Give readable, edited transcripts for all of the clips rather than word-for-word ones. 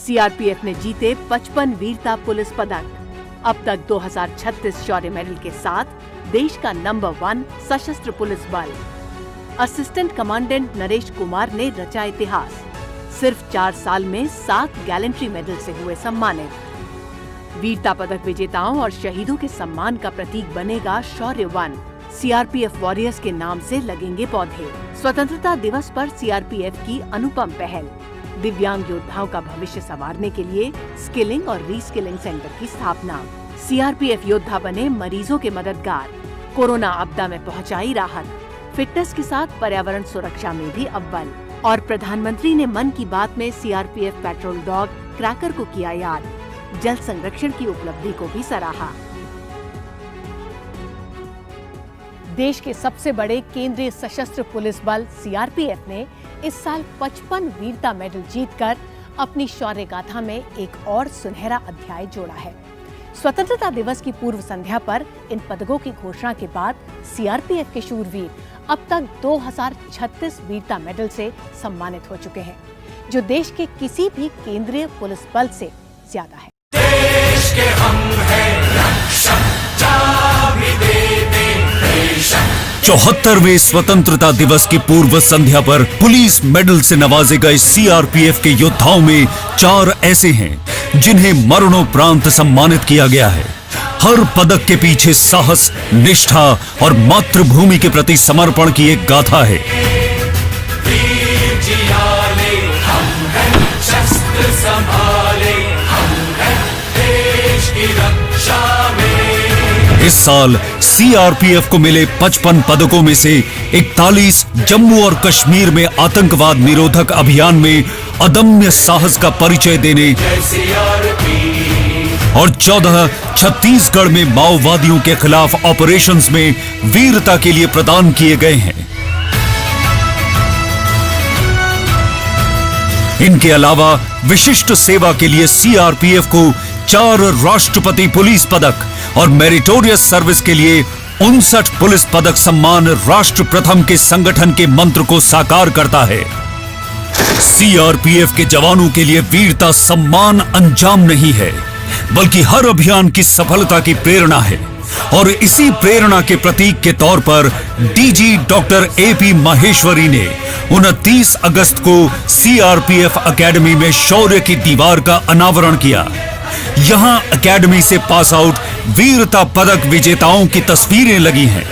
CRPF ने जीते 55 वीरता पुलिस पदक। अब तक 2036 शौर्य मेडल के साथ देश का नंबर 1 सशस्त्र पुलिस बल। असिस्टेंट कमांडेंट नरेश कुमार ने रचा इतिहास। सिर्फ 4 साल में 7 गैलेंट्री मेडल से हुए सम्मानित। वीरता पदक विजेताओं और शहीदों के सम्मान का प्रतीक बनेगा शौर्य वन। सीआरपीएफ वॉरियर्स के नाम से लगेंगे पौधे। स्वतंत्रता दिवस पर सीआरपीएफ की अनुपम पहल। दिव्यांग योद्धाओं का भविष्य संवारने के लिए स्किलिंग और रीस्किलिंग सेंटर की स्थापना। सीआरपीएफ योद्धा बने मरीजों के मददगार। कोरोना आपदा में पहुंचाई राहत। फिटनेस के साथ पर्यावरण सुरक्षा में भी अव्वल। और प्रधानमंत्री ने मन की बात में सीआरपीएफ पेट्रोल डॉग क्रैकर को किया याद। जल संरक्षण की उपलब्धि को भी सराहा। देश के सबसे बड़े केंद्रीय सशस्त्र पुलिस बल सीआरपीएफ ने इस साल 55 वीरता मेडल जीतकर अपनी शौर्य गाथा में एक और सुनहरा अध्याय जोड़ा है। स्वतंत्रता दिवस की पूर्व संध्या पर इन पदकों की घोषणा के बाद सीआरपीएफ के शूरवीर अब तक 2036 वीरता मेडल से सम्मानित हो चुके हैं, जो देश के किसी भी केंद्रीय पुलिस बल से ज्यादा है। देश के हम हैं रक्षक, जा भी देते बेशक। 74वें स्वतंत्रता दिवस की पूर्व संध्या पर पुलिस मेडल से नवाजे गए सीआरपीएफ के योद्धाओं में 4 ऐसे हैं जिन्हें मरणोपरांत सम्मानित किया गया है। हर पदक के पीछे साहस, निष्ठा और मातृभूमि के प्रति समर्पण की एक गाथा है। वीर जियाले हम हैं, शस्त्र संभाले हम हैं, देश की रक्षा में। इस साल सीआरपीएफ को मिले 55 पदकों में से 41 जम्मू और कश्मीर में आतंकवाद निरोधक अभियान में अदम्य साहस का परिचय देने और 14 छत्तीसगढ़ में माओवादियों के खिलाफ ऑपरेशंस में वीरता के लिए प्रदान किए गए हैं। इनके अलावा विशिष्ट सेवा के लिए सीआरपीएफ को 4 राष्ट्रपति पुलिस पदक और मेरिटोरियस सर्विस के लिए 59 पुलिस पदक सम्मान राष्ट्र प्रथम के संगठन के मंत्र को साकार करता है। सीआरपीएफ के जवानों के लिए वीरता सम्मान अंजाम नहीं है, बल्कि हर अभियान की सफलता की प्रेरणा है। और इसी प्रेरणा के प्रतीक के तौर पर डीजी डॉक्टर एपी माहेश्वरी ने 29 अगस्त को सीआरपीएफ अकेडमी में शौर्य की दीवार का अनावरण किया। यहां अकेडमी से पास आउट वीरता पदक विजेताओं की तस्वीरें लगी हैं।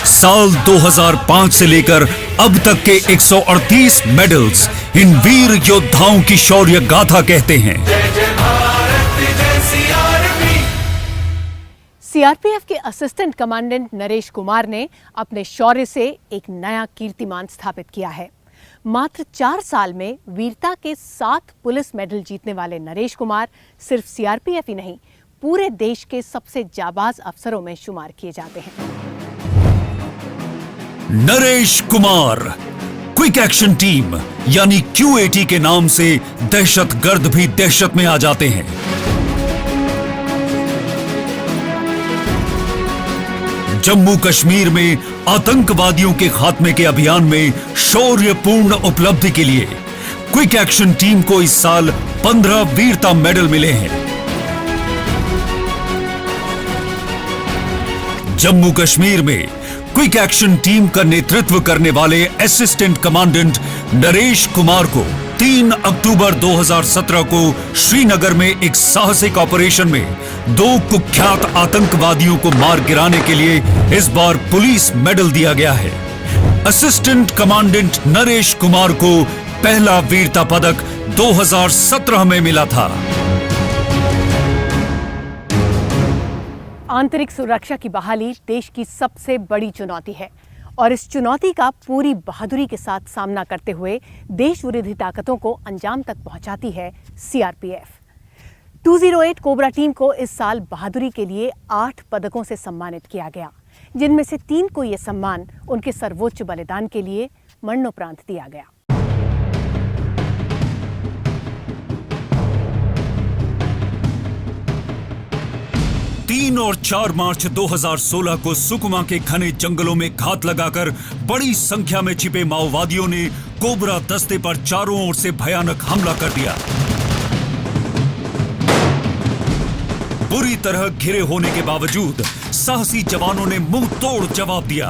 साल 2005 से लेकर अब तक के 138 मेडल्स इन वीर योद्धाओं की शौर्य गाथा कहते हैं। सीआरपीएफ के असिस्टेंट कमांडेंट नरेश कुमार ने अपने शौर्य से एक नया कीर्तिमान स्थापित किया है। मात्र 4 साल में वीरता के 7 पुलिस मेडल जीतने वाले नरेश कुमार सिर्फ सीआरपीएफ ही नहीं, पूरे देश के सबसे जाबाज अफसरों में शुमार किए जाते हैं। Naresh Kumar quick action team यानी क्यूएटी के नाम से दहशतगर्द भी दहशत में आ जाते हैं। जम्मू कश्मीर में आतंकवादियों के खात्मे के अभियान में शौर्यपूर्ण उपलब्धि के लिए क्विक एक्शन टीम को इस साल 15 वीरता मेडल मिले हैं। जम्मू कश्मीर में क्विक एक्शन टीम का नेतृत्व करने वाले असिस्टेंट कमांडेंट नरेश कुमार को 3 अक्टूबर 2017 को श्रीनगर में एक साहसिक ऑपरेशन में 2 कुख्यात आतंकवादियों को मार गिराने के लिए इस बार पुलिस मेडल दिया गया है। असिस्टेंट कमांडेंट नरेश कुमार को पहला वीरता पदक 2017 में मिला था। आंतरिक सुरक्षा की बहाली देश की सबसे बड़ी चुनौती है और इस चुनौती का पूरी बहादुरी के साथ सामना करते हुए देश विरोधी ताकतों को अंजाम तक पहुंचाती है सीआरपीएफ। 208 कोबरा टीम को इस साल बहादुरी के लिए 8 पदकों से सम्मानित किया गया, जिनमें से 3 को यह सम्मान उनके सर्वोच्च बलिदान के लिए मरणोपरांत दिया गया। तीन और 4 मार्च 2016 को सुकमा के घने जंगलों में घात लगाकर बड़ी संख्या में छिपे माओवादियों ने कोबरा दस्ते पर चारों ओर से भयानक हमला कर दिया। बुरी तरह घिरे होने के बावजूद साहसी जवानों ने मुंह तोड़ जवाब दिया।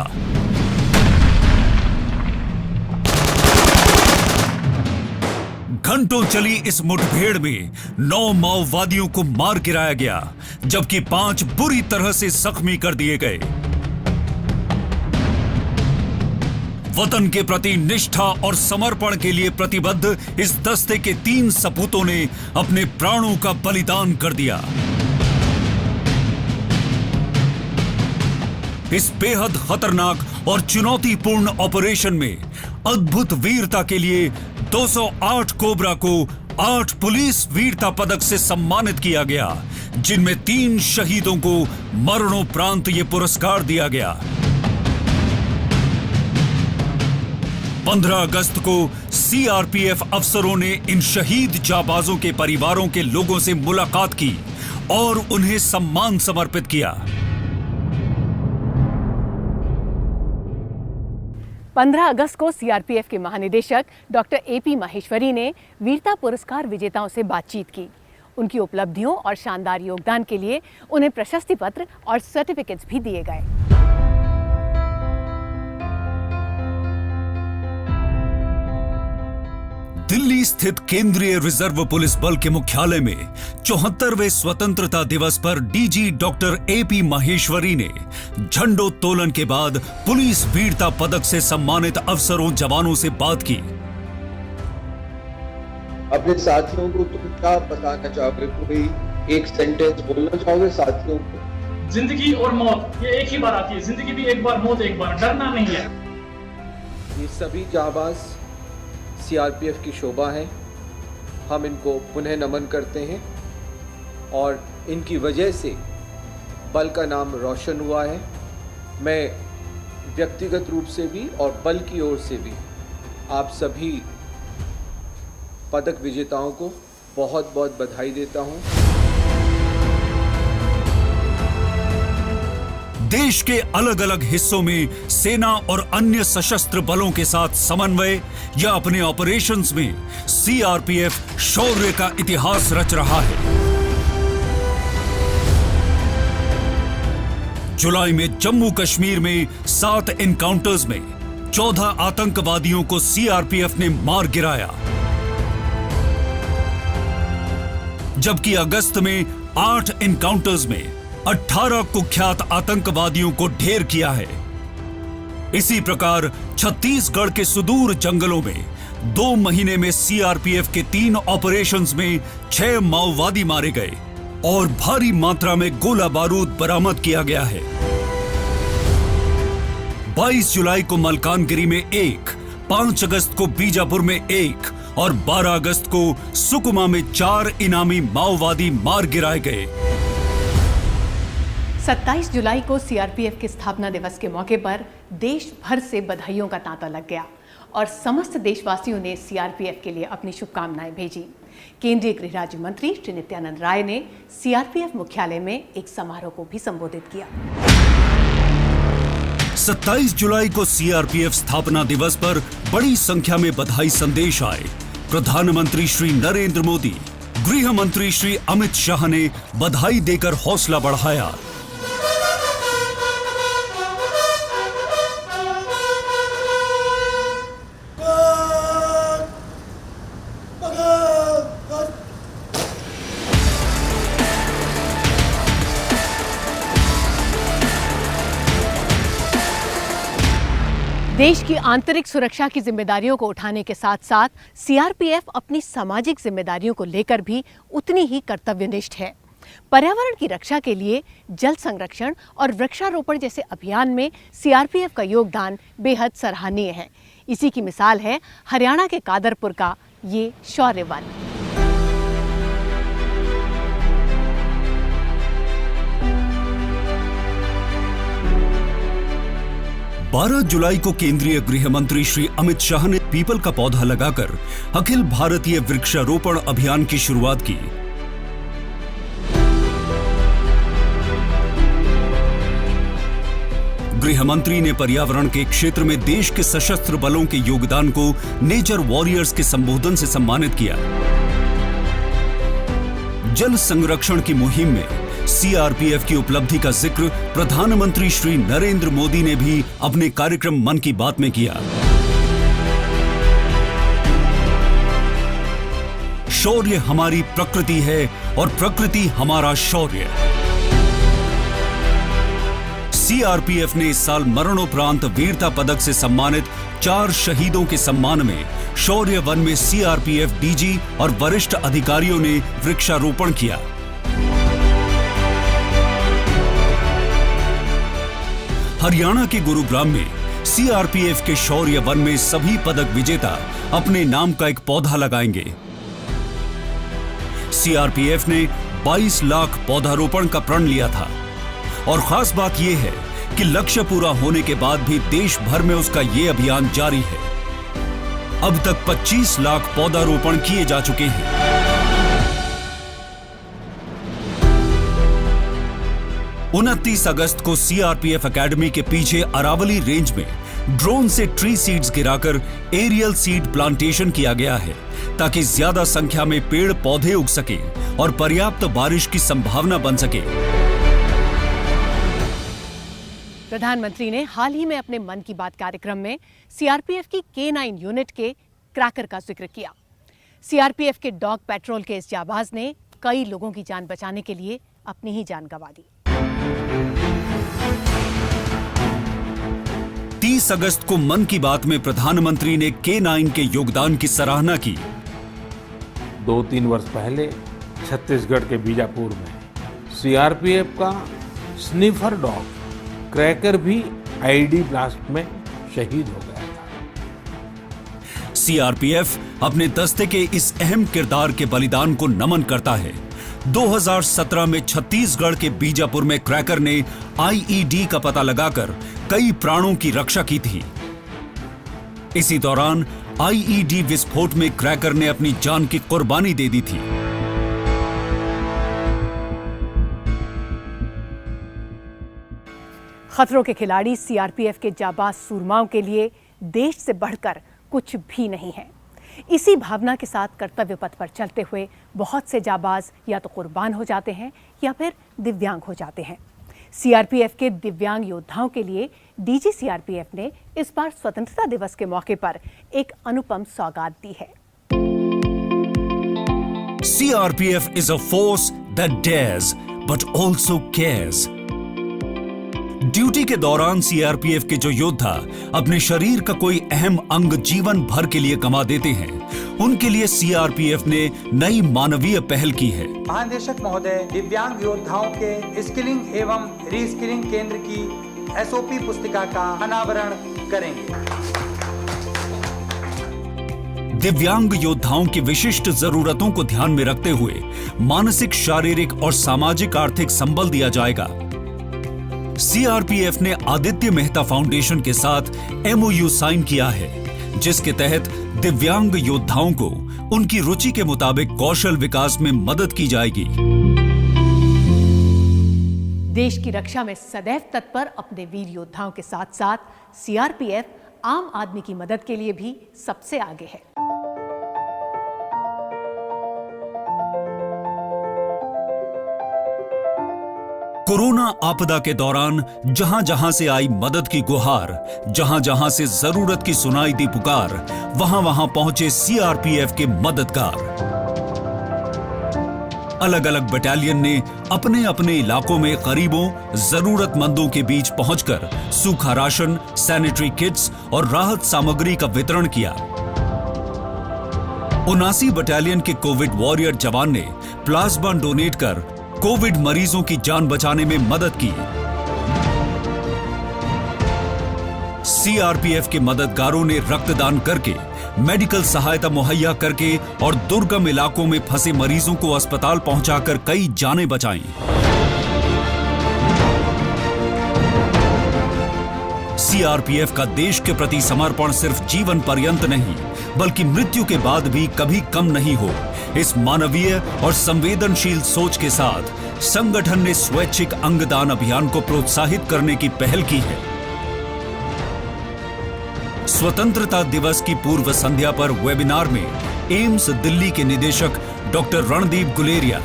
घंटों चली इस मुठभेड़ में 9 माओवादियों को मार गिराया गया, जबकि 5 बुरी तरह से जख्मी कर दिए गए। वतन के प्रति निष्ठा और समर्पण के लिए प्रतिबद्ध इस दस्ते के 3 सपूतों ने अपने प्राणों का बलिदान कर दिया। इस बेहद खतरनाक और चुनौतीपूर्ण ऑपरेशन में अद्भुत वीरता के लिए 208 कोबरा को 8 पुलिस वीरता पदक से सम्मानित किया गया, जिनमें 3 शहीदों को मरणोपरांत ये पुरस्कार दिया गया। 15 अगस्त को सीआरपीएफ अफसरों ने इन शहीद जाबाजों के परिवारों के लोगों से मुलाकात की और उन्हें सम्मान समर्पित किया। 15 अगस्त को सीआरपीएफ के महानिदेशक डॉक्टर एपी माहेश्वरी ने वीरता पुरस्कार विजेताओं से बातचीत की। उनकी उपलब्धियों और शानदार योगदान के लिए उन्हें प्रशस्ति पत्र और सर्टिफिकेट्स भी दिए गए। दिल्ली स्थित केंद्रीय रिजर्व पुलिस बल के मुख्यालय में 74वें स्वतंत्रता दिवस पर डीजी डॉक्टर एपी माहेश्वरी ने झंडोत्तोलन के बाद पुलिस वीरता पदक से सम्मानित अफसरों जवानों से बात की। अपने साथियों को तुम क्या बताना चाहोगे? कोई एक सेंटेंस बोलना चाहोगे साथियों को? जिंदगी और मौत ये एक ही बार आती है, जिंदगी भी एक बार, मौत एक बार, डरना नहीं है। ये सभी जाबाज सीआरपीएफ की शोभा है। हम इनको पुनः नमन करते हैं और इनकी वजह से बल का नाम रोशन हुआ है। मैं व्यक्तिगत रूप से भी और बल की ओर से भी आप सभी पदक विजेताओं को बहुत बहुत बधाई देता हूं। देश के अलग अलग हिस्सों में सेना और अन्य सशस्त्र बलों के साथ समन्वय या अपने ऑपरेशंस में सीआरपीएफ शौर्य का इतिहास रच रहा है। जुलाई में जम्मू कश्मीर में 7 एनकाउंटर्स में 14 आतंकवादियों को सीआरपीएफ ने मार गिराया, जबकि अगस्त में 8 एनकाउंटर्स में 18 कुख्यात आतंकवादियों को ढेर किया है। इसी प्रकार छत्तीसगढ़ के सुदूर जंगलों में 2 महीने में सीआरपीएफ के 3 ऑपरेशंस में 6 माओवादी मारे गए और भारी मात्रा में गोला बारूद बरामद किया गया है। 22 जुलाई को मलकानगिरी में 1, 5 अगस्त को बीजापुर में 1 और 12 अगस्त को सुकमा में 4 इनामी माओवादी मार गिराए गए। 27 जुलाई को सीआरपीएफ के स्थापना दिवस के मौके पर देश भर से बधाइयों का तांता लग गया और समस्त देशवासियों ने सीआरपीएफ के लिए अपनी शुभकामनाएं भेजी। केंद्रीय गृह राज्य मंत्री श्री नित्यानंद राय ने सीआरपीएफ मुख्यालय में एक समारोह को भी संबोधित किया। 27 जुलाई को सीआरपीएफ स्थापना दिवस पर बड़ी संख्या में बधाई संदेश आए। प्रधानमंत्री श्री नरेंद्र मोदी, गृह मंत्री श्री अमित शाह ने बधाई देकर हौसला बढ़ाया। देश की आंतरिक सुरक्षा की जिम्मेदारियों को उठाने के साथ साथ सीआरपीएफ अपनी सामाजिक जिम्मेदारियों को लेकर भी उतनी ही कर्तव्यनिष्ठ है। पर्यावरण की रक्षा के लिए जल संरक्षण और वृक्षारोपण जैसे अभियान में सीआरपीएफ का योगदान बेहद सराहनीय है। इसी की मिसाल है हरियाणा के कादरपुर का ये शौर्य वन। 12 जुलाई को केंद्रीय गृह मंत्री श्री अमित शाह ने पीपल का पौधा लगाकर अखिल भारतीय वृक्षारोपण अभियान की शुरुआत की। गृह मंत्री ने पर्यावरण के क्षेत्र में देश के सशस्त्र बलों के योगदान को नेचर वॉरियर्स के संबोधन से सम्मानित किया। जल संरक्षण की मुहिम में सीआरपीएफ की उपलब्धि का जिक्र प्रधानमंत्री श्री नरेंद्र मोदी ने भी अपने कार्यक्रम मन की बात में किया। शौर्य हमारी प्रकृति है और प्रकृति हमारा शौर्य। सीआरपीएफ ने इस साल मरणोपरांत वीरता पदक से सम्मानित 4 शहीदों के सम्मान में शौर्य वन में सीआरपीएफ डीजी और वरिष्ठ अधिकारियों ने वृक्षारोपण किया। हरियाणा के गुरुग्राम में सीआरपीएफ के शौर्य वन में सभी पदक विजेता अपने नाम का एक पौधा लगाएंगे। सीआरपीएफ ने 22 लाख पौधारोपण का प्रण लिया था और खास बात यह है कि लक्ष्य पूरा होने के बाद भी देश भर में उसका यह अभियान जारी है। अब तक 25 लाख पौधारोपण किए जा चुके हैं। उनतीस अगस्त को सीआरपीएफ एकेडमी के पीछे अरावली रेंज में ड्रोन से ट्री सीड्स गिराकर एरियल सीड प्लांटेशन किया गया है ताकि ज्यादा संख्या में पेड़ पौधे उग सके और पर्याप्त बारिश की संभावना बन सके। प्रधानमंत्री ने हाल ही में अपने मन की बात कार्यक्रम में सीआरपीएफ की K9 यूनिट के क्रैकर का जिक्र किया। सीआरपीएफ के डॉग पेट्रोल के इस जाबाज ने कई लोगों की जान बचाने के लिए अपनी ही जान गंवा दी। 30 अगस्त को मन की बात में प्रधानमंत्री ने K9 के योगदान की सराहना की। 2-3 वर्ष पहले छत्तीसगढ़ के बीजापुर में सीआरपीएफ का स्निफर डॉग क्रैकर भी आईडी ब्लास्ट में शहीद हो गया था। सीआरपीएफ अपने दस्ते के इस अहम किरदार के बलिदान को नमन करता है। 2017 में छत्तीसगढ़ के बीजापुर में क्रैकर ने आईईडी का पता लगाकर कई प्राणों की रक्षा की थी। इसी दौरान आईईडी विस्फोट में क्रैकर ने अपनी जान की कुर्बानी दे दी थी। खतरों के खिलाड़ी सीआरपीएफ के जाबाज सूरमाओं के लिए देश से बढ़कर कुछ भी नहीं है। इसी भावना के साथ कर्तव्य पथ पर चलते हुए बहुत से जाबाज या तो कुर्बान हो जाते हैं या फिर दिव्यांग हो जाते हैं। सीआरपीएफ के दिव्यांग योद्धाओं के लिए डीजी सीआरपीएफ ने इस बार स्वतंत्रता दिवस के मौके पर एक अनुपम सौगात दी है। CRPF is a force that dares but also cares. Duty के दौरान सीआरपीएफ के जो योद्धा अपने शरीर का कोई अहम अंग जीवन भर के लिए गंवा देते हैं, उनके लिए सीआरपीएफ ने नई मानवीय पहल की है। महानिदेशक महोदय दिव्यांग योद्धाओं के स्किलिंग एवं रीस्किलिंग केंद्र की एसओपी पुस्तिका का अनावरण करेंगे। दिव्यांग योद्धाओं की विशिष्ट जरूरतों को ध्यान में रखते हुए मानसिक, शारीरिक और सामाजिक आर्थिक संबल दिया जाएगा। सीआरपीएफ ने आदित्य मेहता फाउंडेशन के साथ एमओयू साइन किया है, जिसके तहत दिव्यांग योद्धाओं को उनकी रुचि के मुताबिक कौशल विकास में मदद की जाएगी। देश की रक्षा में सदैव तत्पर अपने वीर योद्धाओं के साथ साथ सीआरपीएफ आम आदमी की मदद के लिए भी सबसे आगे है। कोरोना आपदा के दौरान जहां जहां से आई मदद की गुहार, जहां जहां से जरूरत की सुनाई दी पुकार, वहां वहां पहुंचे सीआरपीएफ के मददगार। अलग अलग बटालियन ने अपने अपने इलाकों में गरीबों, जरूरतमंदों के बीच पहुंचकर सूखा राशन, सैनिटरी किट्स और राहत सामग्री का वितरण किया। 79 बटालियन के कोविड वॉरियर जवान ने प्लाज्मा डोनेट कर कोविड मरीजों की जान बचाने में मदद की। सीआरपीएफ के मददगारों ने रक्तदान करके, मेडिकल सहायता मुहैया करके और दुर्गम इलाकों में फंसे मरीजों को अस्पताल पहुंचाकर कई जानें बचाईं। सीआरपीएफ का देश के प्रति समर्पण सिर्फ जीवन पर्यंत नहीं, बल्कि मृत्यु के बाद भी कभी कम नहीं हो, इस मानवीय और संवेदनशील सोच के साथ संगठन ने स्वैच्छिक अंगदान अभियान को प्रोत्साहित करने की पहल की है। स्वतंत्रता दिवस की पूर्व संध्या पर वेबिनार में एम्स दिल्ली के निदेशक doctor Randeep Guleria,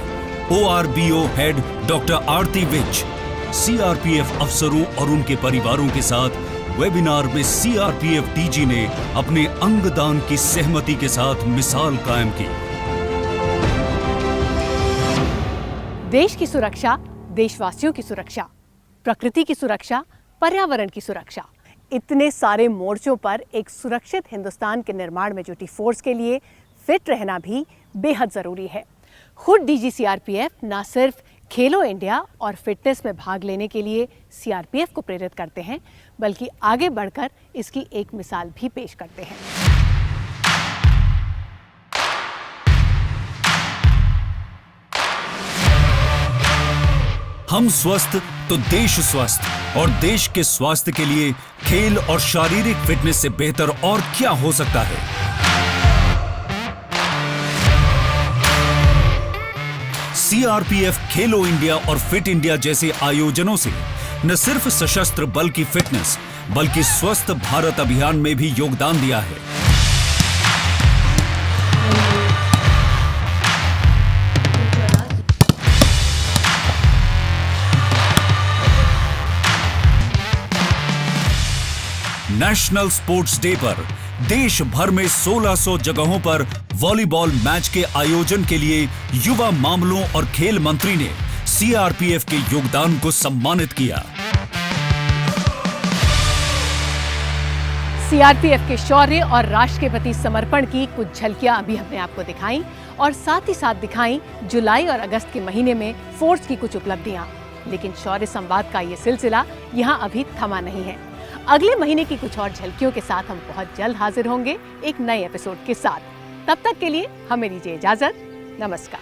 ORBO head doctor Aarti Vij CRPF अफसरों और उनके परिवारों के साथ वेबिनार में सीआरपीएफ डीजी ने अपने अंगदान की सहमति के साथ मिसाल कायम की। देश की सुरक्षा, देशवासियों की सुरक्षा, प्रकृति की सुरक्षा, पर्यावरण की सुरक्षा, इतने सारे मोर्चों पर एक सुरक्षित हिंदुस्तान के निर्माण में जुटी फोर्स के लिए फिट रहना भी बेहद जरूरी है। खुद डीजी सीआरपीएफ न सिर्फ खेलो इंडिया और फिटनेस में भाग लेने के लिए सीआरपीएफ को प्रेरित करते हैं, बल्कि आगे बढ़कर इसकी एक मिसाल भी पेश करते हैं। हम स्वस्थ तो देश स्वस्थ, और देश के स्वास्थ्य के लिए खेल और शारीरिक फिटनेस से बेहतर और क्या हो सकता है। सीआरपीएफ खेलो इंडिया और फिट इंडिया जैसे आयोजनों से न सिर्फ सशस्त्र बल की फिटनेस बल्कि स्वस्थ भारत अभियान में भी योगदान दिया है। नेशनल स्पोर्ट्स डे पर देश भर में 1600 जगहों पर वॉलीबॉल मैच के आयोजन के लिए युवा मामलों और खेल मंत्री ने सीआरपीएफ के योगदान को सम्मानित किया। सीआरपीएफ के शौर्य और राष्ट्र के प्रति समर्पण की कुछ झलकियां अभी हमने आपको दिखाई, और साथ ही साथ दिखाई जुलाई और अगस्त के महीने में फोर्स की कुछ उपलब्धियां। लेकिन शौर्य संवाद का ये सिलसिला यहां अभी थमा नहीं है। अगले महीने की कुछ और झलकियों के साथ हम बहुत जल्द हाजिर होंगे एक नए एपिसोड के साथ। तब तक के लिए हमें दीजिए इजाजत। नमस्कार।